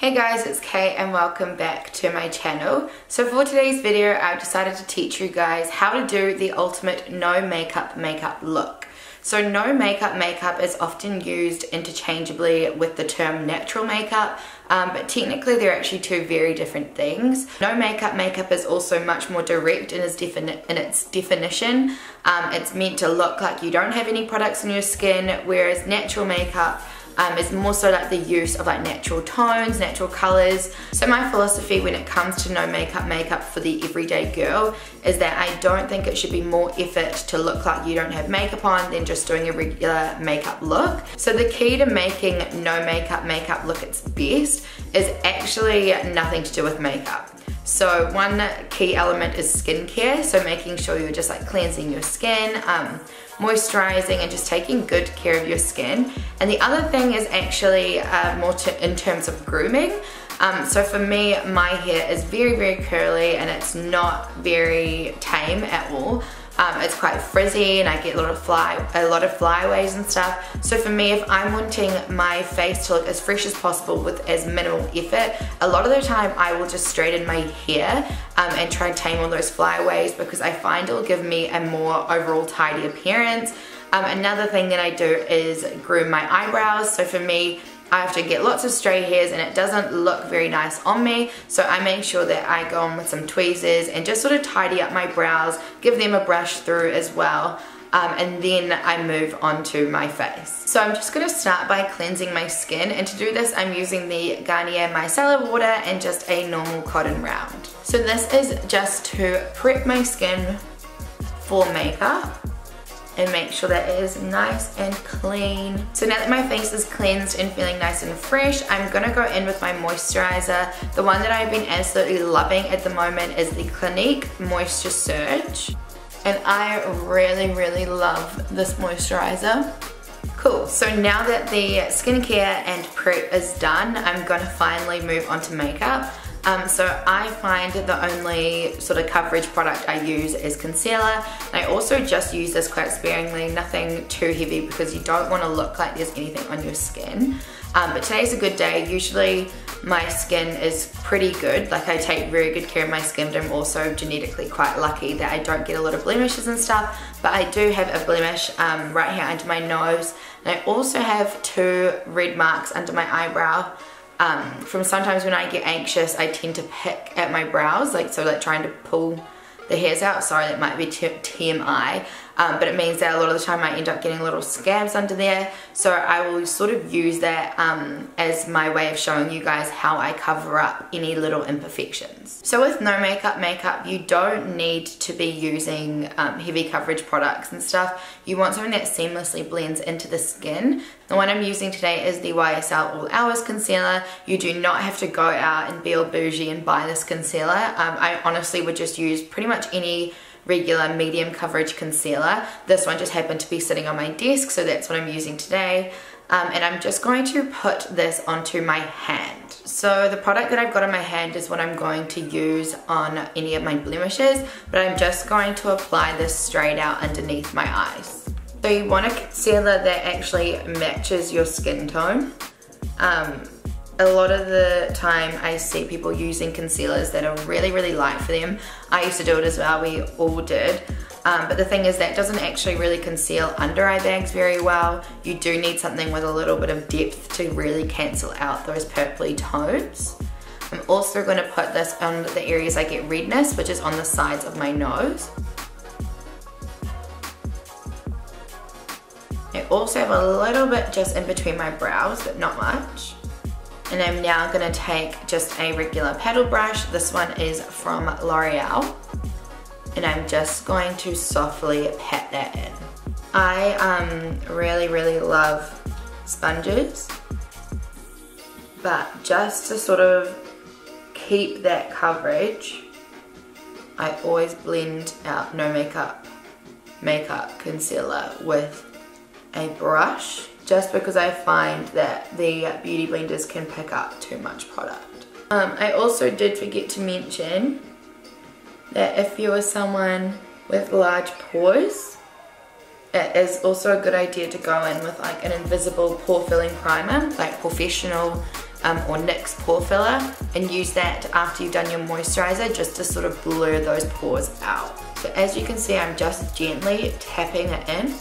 Hey guys, it's Kay and welcome back to my channel. So for today's video, I've decided to teach you guys how to do the ultimate no makeup look. So no makeup is often used interchangeably with the term natural makeup, but technically they're actually two very different things. No makeup is also much more direct in its definition. It's meant to look like you don't have any products on your skin, whereas natural makeup is more so like the use of like natural tones, natural colors. So my philosophy when it comes to no makeup for the everyday girl is that I don't think it should be more effort to look like you don't have makeup on than just doing a regular makeup look. So the key to making no makeup look its best is actually nothing to do with makeup. So one key element is skincare, so making sure you're just like cleansing your skin, moisturizing and just taking good care of your skin. And the other thing is actually more in terms of grooming. So for me, my hair is very curly and it's not very tame at all. It's quite frizzy and I get a lot of flyaways and stuff. So for me, if I'm wanting my face to look as fresh as possible with as minimal effort, a lot of the time I will just straighten my hair and try and tame all those flyaways because I find it will give me a more overall tidy appearance. Another thing that I do is groom my eyebrows. So for me, I have to get lots of stray hairs and it doesn't look very nice on me, so I make sure that I go on with some tweezers and just sort of tidy up my brows, give them a brush through as well, and then I move on to my face. So I'm just going to start by cleansing my skin, and to do this I'm using the Garnier Micellar water and just a normal cotton round. So this is just to prep my skin for makeup and make sure that it is nice and clean. So now that my face is cleansed and feeling nice and fresh, I'm gonna go in with my moisturizer. The one that I've been absolutely loving at the moment is the Clinique Moisture Surge. And I really love this moisturizer. Cool, so now that the skincare and prep is done, I'm gonna finally move on to makeup. So I find the only sort of coverage product I use is concealer. And I also just use this quite sparingly, nothing too heavy because you don't want to look like there's anything on your skin. But today's a good day. Usually my skin is pretty good, like I take very good care of my skin, but I'm also genetically quite lucky that I don't get a lot of blemishes and stuff. But I do have a blemish right here under my nose, and I also have 2 red marks under my eyebrow. From sometimes when I get anxious, I tend to pick at my brows, like trying to pull the hairs out. Sorry, that might be TMI, but it means that a lot of the time I end up getting little scabs under there. So I will sort of use that as my way of showing you guys how I cover up any little imperfections. So with no makeup, you don't need to be using heavy coverage products and stuff. You want something that seamlessly blends into the skin. The one I'm using today is the YSL All Hours Concealer. You do not have to go out and be all bougie and buy this concealer. I honestly would just use pretty much any regular medium coverage concealer. This one just happened to be sitting on my desk, so that's what I'm using today. And I'm just going to put this onto my hand. So the product that I've got on my hand is what I'm going to use on any of my blemishes, but I'm just going to apply this straight out underneath my eyes. So you want a concealer that actually matches your skin tone. A lot of the time I see people using concealers that are really light for them. I used to do it as well, we all did. But the thing is that doesn't actually really conceal under eye bags very well. You do need something with a little bit of depth to really cancel out those purpley tones. I'm also going to put this on the areas I get redness, which is on the sides of my nose. I also have a little bit just in between my brows, but not much. And I'm now going to take just a regular paddle brush. This one is from L'Oreal. And I'm just going to softly pat that in. I really love sponges. But just to sort of keep that coverage, I always blend out no makeup concealer with a brush, just because I find that the beauty blenders can pick up too much product. I also did forget to mention that if you are someone with large pores, it is also a good idea to go in with like an invisible pore filling primer, like professional or NYX pore filler, and use that after you've done your moisturizer just to sort of blur those pores out. So as you can see, I'm just gently tapping it in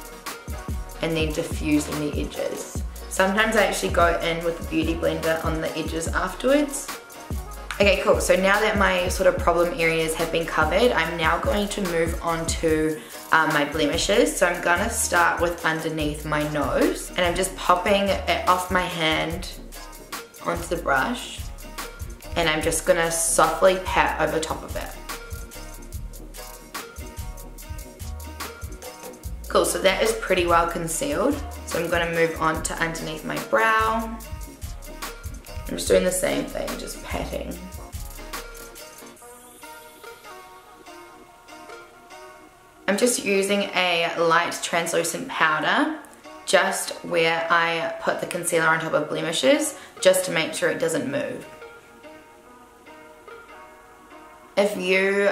and then diffusing the edges. Sometimes I actually go in with the beauty blender on the edges afterwards. Okay, cool. So now that my sort of problem areas have been covered, I'm now going to move on to my blemishes. So I'm gonna start with underneath my nose, and I'm just popping it off my hand onto the brush, and I'm just gonna softly pat over top of it. Cool, so that is pretty well concealed. So I'm gonna move on to underneath my brow. I'm just doing the same thing, just patting. I'm just using a light translucent powder just where I put the concealer on top of blemishes, just to make sure it doesn't move. If you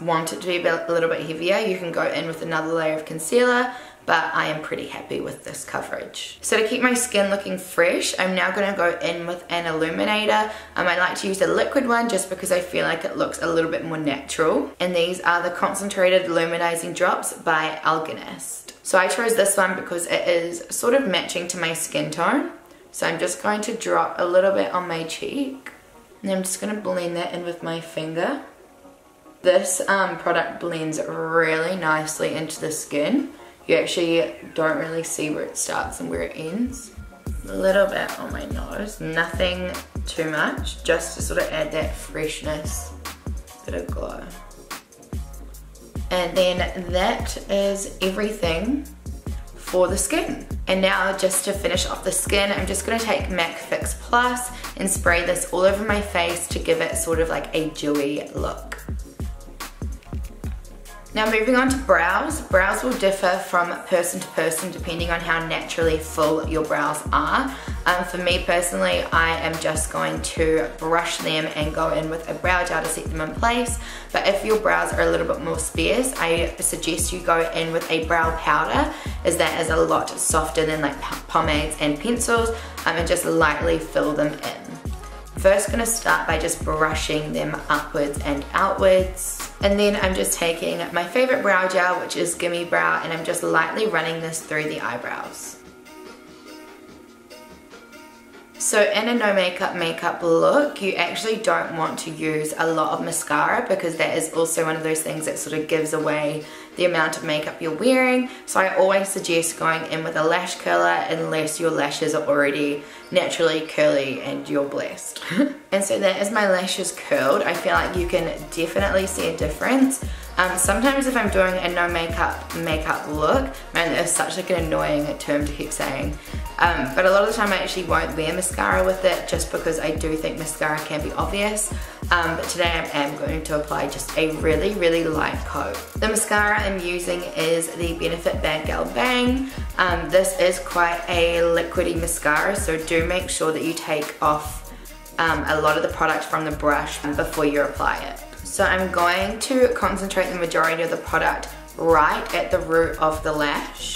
want it to be a little bit heavier, you can go in with another layer of concealer, but I am pretty happy with this coverage. So to keep my skin looking fresh, I'm now gonna go in with an illuminator. I like to use a liquid one just because I feel like it looks a little bit more natural. And these are the Concentrated Luminizing Drops by Algenist. So I chose this one because it is sort of matching to my skin tone. So I'm just going to drop a little bit on my cheek. And I'm just gonna blend that in with my finger. This product blends really nicely into the skin. You actually don't really see where it starts and where it ends. A little bit on my nose, nothing too much, just to sort of add that freshness, bit of glow. And then that is everything for the skin. And now just to finish off the skin, I'm just gonna take MAC Fix Plus and spray this all over my face to give it sort of like a dewy look. Now moving on to brows. Brows will differ from person to person depending on how naturally full your brows are. For me personally, I am just going to brush them and go in with a brow gel to set them in place. But if your brows are a little bit more sparse, I suggest you go in with a brow powder, as that is a lot softer than like pomades and pencils, and just lightly fill them in. First gonna start by just brushing them upwards and outwards. And then I'm just taking my favorite brow gel, which is Gimme Brow, and I'm just lightly running this through the eyebrows. So in a no makeup look, you actually don't want to use a lot of mascara, because that is also one of those things that sort of gives away the amount of makeup you're wearing. So I always suggest going in with a lash curler unless your lashes are already naturally curly and you're blessed. And so that is my lashes curled. I feel like you can definitely see a difference. Sometimes if I'm doing a no makeup look, man, that's such like an annoying term to keep saying. But a lot of the time I actually won't wear mascara with it, just because I do think mascara can be obvious. But today I am going to apply just a really, really light coat. The mascara I'm using is the Benefit Bad Gal Bang. This is quite a liquidy mascara, so do make sure that you take off a lot of the product from the brush before you apply it. So I'm going to concentrate the majority of the product right at the root of the lash.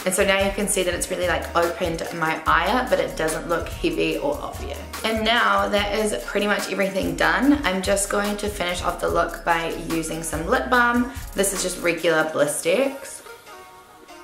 And so now you can see that it's really like opened my eye up, but it doesn't look heavy or obvious. And now that is pretty much everything done. I'm just going to finish off the look by using some lip balm. This is just regular Blistex.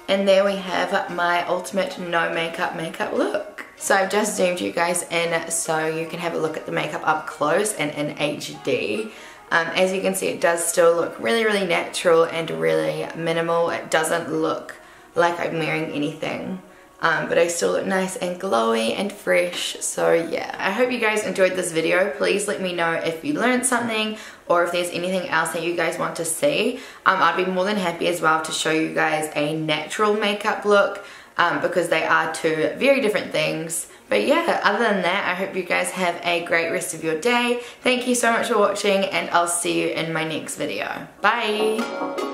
And there we have my ultimate no makeup look. So I've just zoomed you guys in so you can have a look at the makeup up close and in HD. As you can see, it does still look really, really natural and really minimal. It doesn't look like I'm wearing anything, but I still look nice and glowy and fresh. So yeah, I hope you guys enjoyed this video. Please let me know if you learned something, or if there's anything else that you guys want to see. I'd be more than happy as well to show you guys a natural makeup look, because they are two very different things. But yeah, other than that, I hope you guys have a great rest of your day. Thank you so much for watching, and I'll see you in my next video. Bye!